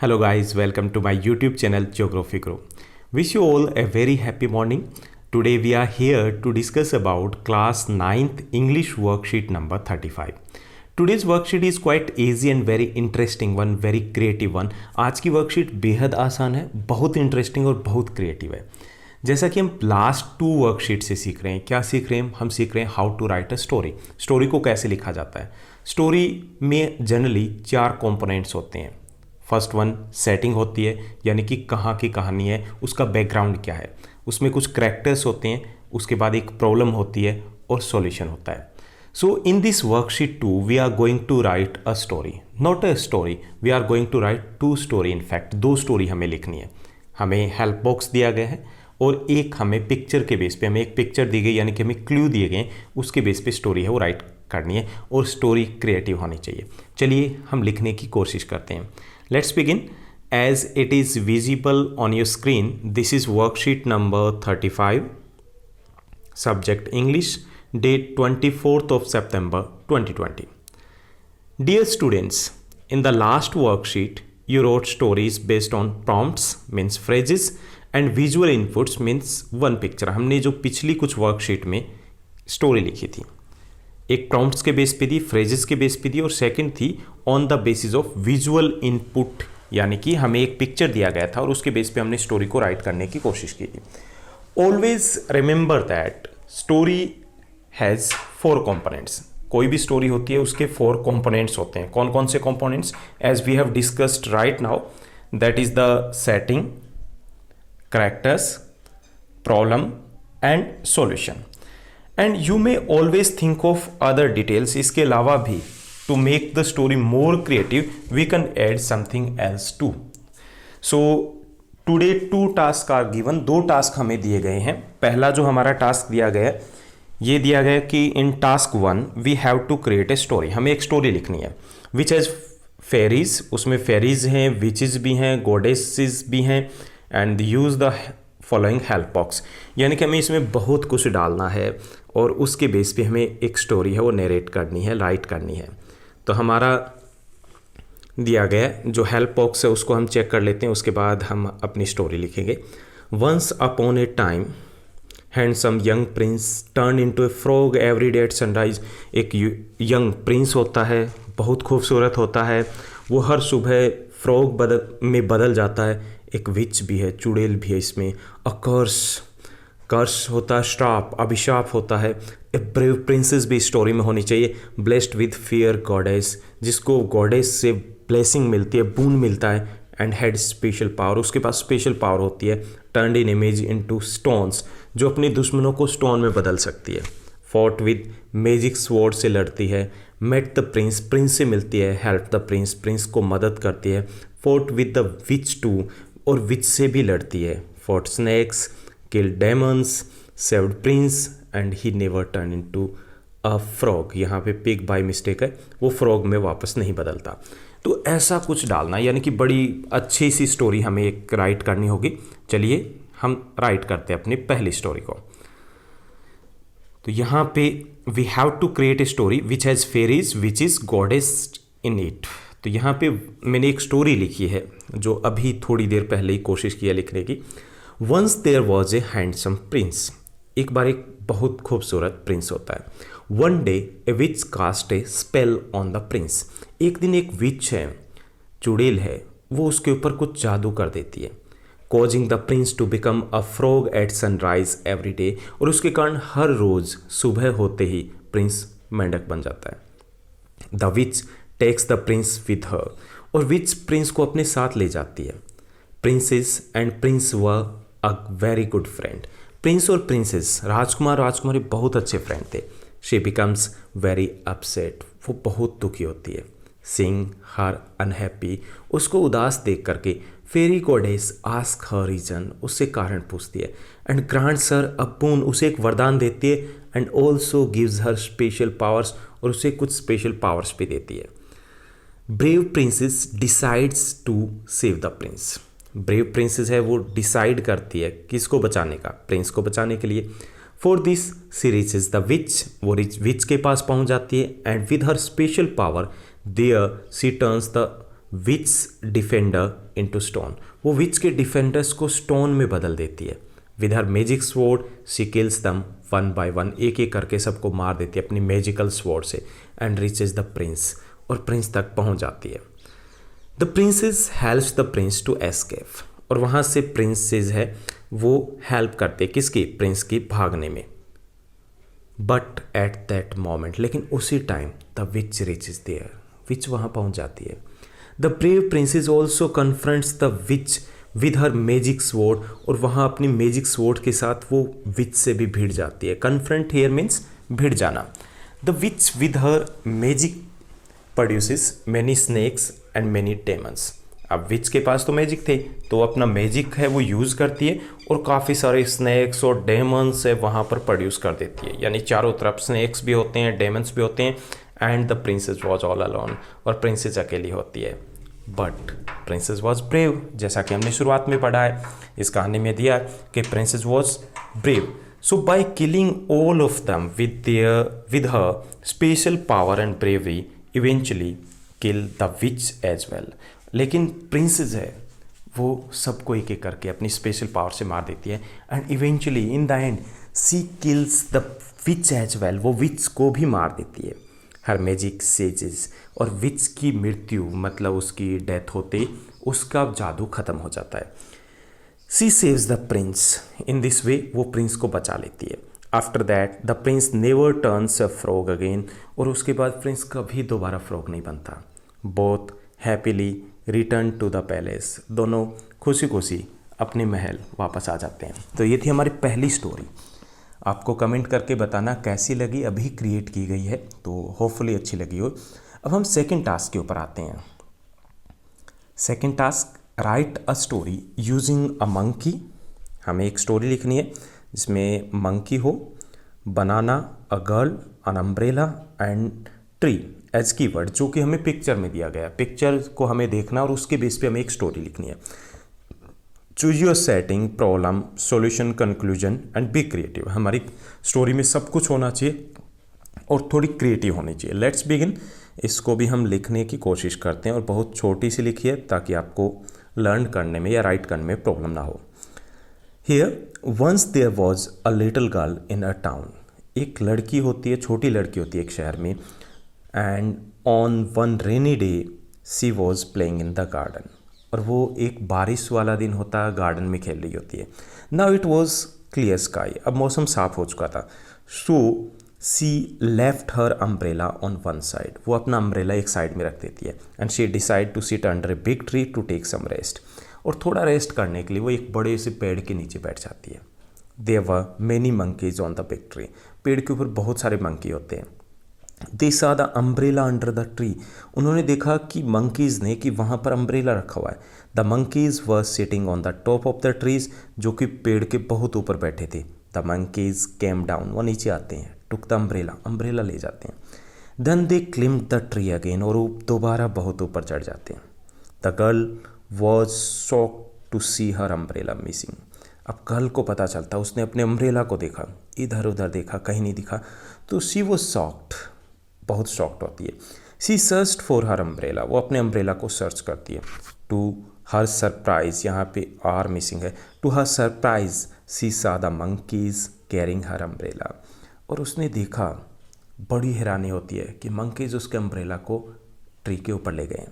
Hello guys, welcome to my YouTube channel Geography Grow. Wish you all a very happy morning. Today we are here to discuss about class 9th English worksheet number 35. Today's worksheet is quite easy and very interesting one, very creative one. आज की worksheet बेहद आसान है, बहुत interesting और बहुत creative है. जैसा कि हम लास्ट 2 वर्कशीट से सीख रहे हैं, क्या सीख रहे हैं हम सीख रहे हैं how to write a story. Story को कैसे लिखा जाता है. स्टोरी में जनरली 4 कंपोनेंट्स होते हैं. फर्स्ट वन सेटिंग होती है, यानी कि कहाँ की कहानी है, उसका बैकग्राउंड क्या है, उसमें कुछ करैक्टर्स होते हैं, उसके बाद एक प्रॉब्लम होती है और सॉल्यूशन होता है. So in this worksheet 2 we are going to write a story, not a story, we are going to write 2 story. In fact 2 story हमें लिखनी है. हमें हेल्प बॉक्स दिया गया है और एक हमें पिक्चर के बेस पे, हमें एक पिक्चर दी गई, यानी कि हमें क्लू दिए गए, उसके बेस पे स्टोरी है वो राइट करनी है और स्टोरी क्रिएटिव होनी चाहिए. चलिए हम लिखने की कोशिश करते हैं. Let's begin. As it is visible on your screen, this is worksheet number 35. Subject English, date 24th of September 2020. Dear students, in the last worksheet, you wrote stories based on prompts, means phrases, and visual inputs, means one picture. हमने जो पिछली कुछ worksheet में story लिखी थी, एक prompts के base पे दी, फ्रेजेस के बेस पे दी, और सेकंड थी on the basis of visual input, यानी कि हमें एक पिक्चर दिया गया था और उसके बेस पे हमने स्टोरी को राइट करने की कोशिश की थी. Always remember that story has 4 components. कोई भी स्टोरी होती है उसके 4 कंपोनेंट्स होते हैं. कौन कौन से components? As we have discussed right now, that is the setting, characters, problem and solution. And you may always think of other details. इसके अलावा भी to make the story more creative we can add something else too. So today 2 task are given. 2 task हमें दिए गए हैं. पहला जो हमारा टास्क दिया गया, ये दिया गया कि in task 1 we have to create a story. हमें एक स्टोरी लिखनी है विच हैज़ फेरीज. उसमें फेरीज हैं, विचेस भी हैं, गॉडेसेस भी हैं, and use the following help box. यानी कि हमें इसमें बहुत कुछ डालना है और उसके बेस पे हमें एक स्टोरी है वो नरेट करनी है, राइट करनी है. तो हमारा दिया गया जो हेल्प बॉक्स है उसको हम चेक कर लेते हैं, उसके बाद हम अपनी स्टोरी लिखेंगे. Once upon a time handsome young prince turn into a frog every day at sunrise. एक यंग प्रिंस होता है, बहुत खूबसूरत होता है, वो हर सुबह फ्रॉग में बदल जाता है. एक विच भी है, चुड़ैल भी है इसमें. अ कर्स होता है, श्राप, अभिशाप होता है. ए ब्रेव प्रिंसेस भी स्टोरी में होनी चाहिए. ब्लेस्ड विद फियर गॉडेस, जिसको गॉडेस से ब्लेसिंग मिलती है, बून मिलता है. एंड हैड स्पेशल पावर, उसके पास स्पेशल पावर होती है. टर्नड इन इमेज इनटू स्टोन्स, जो अपने दुश्मनों को स्टोन में बदल सकती है. फॉट विद मैजिक स्वॉर्ड, से लड़ती है. मेट द प्रिंस, प्रिंस से मिलती है. हेल्प द प्रिंस, प्रिंस को मदद करती है. Fought with the witch too, और विच से भी लड़ती है. Fought snakes, killed demons, saved prince, and he never turn into a frog. यहाँ पे पिग बाय मिस्टेक है, वो फ्रॉग में वापस नहीं बदलता. तो ऐसा कुछ डालना, यानी कि बड़ी अच्छी सी स्टोरी हमें एक राइट करनी होगी. चलिए हम राइट करते हैं अपनी पहली स्टोरी को. तो यहाँ पे we have to create a story which has fairies which is goddess in it. तो यहाँ पे मैंने एक स्टोरी लिखी है जो अभी थोड़ी देर पहले ही कोशिश किया लिखने की. Once there was a handsome prince. एक बार एक बहुत खूबसूरत प्रिंस होता है. One day a witch cast a spell on the prince. एक दिन एक विच है, चुड़ैल है, वो उसके ऊपर कुछ जादू कर देती है. Causing the prince to become a frog at sunrise every day. और उसके कारण हर रोज़ सुबह होते ही प्रिंस मेंढक बन जाता है. The witch takes the prince with her. और विच प्रिंस को अपने साथ ले जाती है. Princess and prince were a very good friend. Prince और प्रिंसेस, राजकुमार राजकुमारी बहुत अच्छे फ्रेंड थे. She becomes very upset. वो बहुत दुखी होती है. सीइंग हर अनहैप्पी, उसको उदास देख करके फेरी गॉडेस आस्क हर रीजन, उससे कारण पूछती है. एंड ग्रांट्स हर अ बून, उसे एक वरदान देती है. And also gives her special powers, और उसे कुछ स्पेशल पावर्स भी देती है. Brave princess decides to save the prince. Brave princess है वो डिसाइड करती है किसको बचाने का, प्रिंस को बचाने के लिए. For this she reaches the witch, वो विच के पास पहुंच जाती है. And with her special power there she turns the witch defender into stone, वो विच के डिफेंडर्स को स्टोन में बदल देती है। With her magic sword she kills them one by one, एक एक करके सबको मार देती है अपनी मैजिकल स्वॉर्ड से। एंड रीचेज द प्रिंस, और प्रिंस तक पहुंच जाती है। The princess helps the prince to escape, और वहाँ से प्रिंसेस है वो हेल्प करते किसकी, प्रिंस की भागने में। बट एट दैट मोमेंट, लेकिन उसी time the witch reaches there, witch वहाँ पहुँच जाती है। The brave princess also confronts the witch with her magic sword, और वहाँ अपनी मैजिक स्वॉर्ड के साथ वो विच से भी भिड़ जाती है। कन्फ्रंट हियर मीन्स भिड़ जाना। The witch with her magic produces many snakes and many Demons. अब विच के पास तो मैजिक थे, तो अपना मैजिक है वो यूज़ करती है और काफ़ी सारे स्नेक्स और डेमन्स है वहाँ पर प्रोड्यूस कर देती है। यानी चारों तरफ स्नेक्स भी होते हैं, डेमन्स भी होते हैं। And the princess was all alone, और प्रिंसेस अकेली होती है। बट प्रिंसेस वॉज ब्रेव, जैसा कि हमने शुरुआत में पढ़ा है, इस कहानी में दिया कि princess was brave. So by killing all of them with her special power and bravery eventually kill the witch as well. लेकिन प्रिंसेस है वो सबको एक एक करके अपनी स्पेशल पावर से मार देती है। And eventually in the end she kills the witch as well, वो विच को भी मार देती है। हर मैजिक सेजेस, और विच की मृत्यु मतलब उसकी डेथ होते उसका जादू खत्म हो जाता है। She saves the prince, in this way वो प्रिंस को बचा लेती है। After that the prince never turns a frog again, और उसके बाद प्रिंस कभी दोबारा फ्रॉग नहीं बनता। Both happily return to the palace, दोनों खुशी खुशी अपने महल वापस आ जाते हैं। तो ये थी हमारी पहली स्टोरी। आपको कमेंट करके बताना कैसी लगी, अभी क्रिएट की गई है तो होपफुली अच्छी लगी हो। अब हम सेकंड टास्क के ऊपर आते हैं। Second task, write a story using a monkey. हमें एक स्टोरी लिखनी है जिसमें मंकी हो, banana, a girl, an umbrella and tree as keyword, जो कि हमें पिक्चर में दिया गया है। पिक्चर को हमें देखना और उसके बेस पे हमें एक स्टोरी लिखनी है। Choose your setting, problem, solution, conclusion and be creative. हमारी स्टोरी में सब कुछ होना चाहिए और थोड़ी क्रिएटिव होनी चाहिए। Let's begin. इसको भी हम लिखने की कोशिश करते हैं और बहुत छोटी सी लिखिए ताकि आपको लर्न करने में या राइट करने में प्रॉब्लम ना हो। Here once there was a little girl in a town. एक लड़की होती है, छोटी लड़की होती है एक शहर में। And on one rainy day she was playing in the garden, और वो एक बारिश वाला दिन होता है, गार्डन में खेल रही होती है। Now it was clear sky, अब मौसम साफ हो चुका था। So she left her umbrella on one side, वो अपना अम्ब्रेला एक साइड में रख देती है। And she decide to sit under a big tree to take some rest, और थोड़ा रेस्ट करने के लिए वो एक बड़े से पेड़ के नीचे बैठ जाती है। There were many monkeys on the big tree, पेड़ के ऊपर बहुत सारे मंकी होते हैं। दे सा the umbrella under the tree, उन्होंने देखा कि मंकीज़ ने कि वहाँ पर अम्ब्रेला रखा हुआ है। The monkeys were sitting on the top of the trees, जो कि पेड़ के बहुत ऊपर बैठे थे। द मंकीज़ केम डाउन, वो नीचे आते हैं, टुक द अम्ब्रेला, अम्ब्रेला ले जाते हैं। Then they climbed the tree again, और वो दोबारा बहुत ऊपर चढ़ जाते हैं। The girl was shocked to see her umbrella missing, अब गर्ल को पता चलता, उसने अपने अम्ब्रेला को देखा, इधर उधर देखा, कहीं नहीं दिखा, तो सी वॉज शॉक्ड, बहुत शॉक्ड होती है। सी सर्च्ड फॉर हर अम्ब्रेला, वो अपने अम्ब्रेला को सर्च करती है। टू हर सरप्राइज, यहाँ पे आर मिसिंग है। टू हर सरप्राइज सी सा the monkeys carrying her umbrella, और उसने देखा, बड़ी हैरानी होती है कि मंकीज उसके अम्ब्रेला को ट्री के ऊपर ले गए।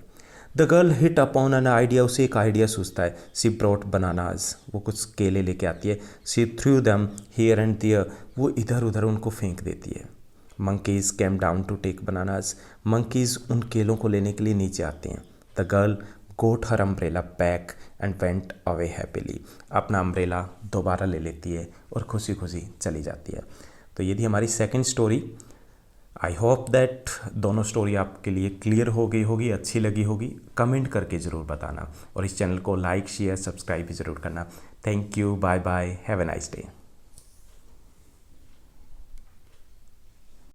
The girl hit upon an idea, उसे एक आइडिया सूझता है। सी ब्रॉट बनानाज, वो कुछ केले लेके आती है। She threw them here and there, वो इधर उधर उनको फेंक देती है। Monkeys came down to take bananas, monkeys उन केलों को लेने के लिए नीचे आते हैं। The girl got her umbrella back and went away happily, अपना अम्ब्रेला दोबारा ले लेती है और खुशी खुशी चली जाती है। तो ये थी हमारी second story. I hope that दोनों स्टोरी आपके लिए क्लियर हो गई होगी, अच्छी लगी होगी। कमेंट करके ज़रूर बताना और इस चैनल को लाइक, शेयर, सब्सक्राइब भी ज़रूर करना। Thank you, bye bye, have a nice day.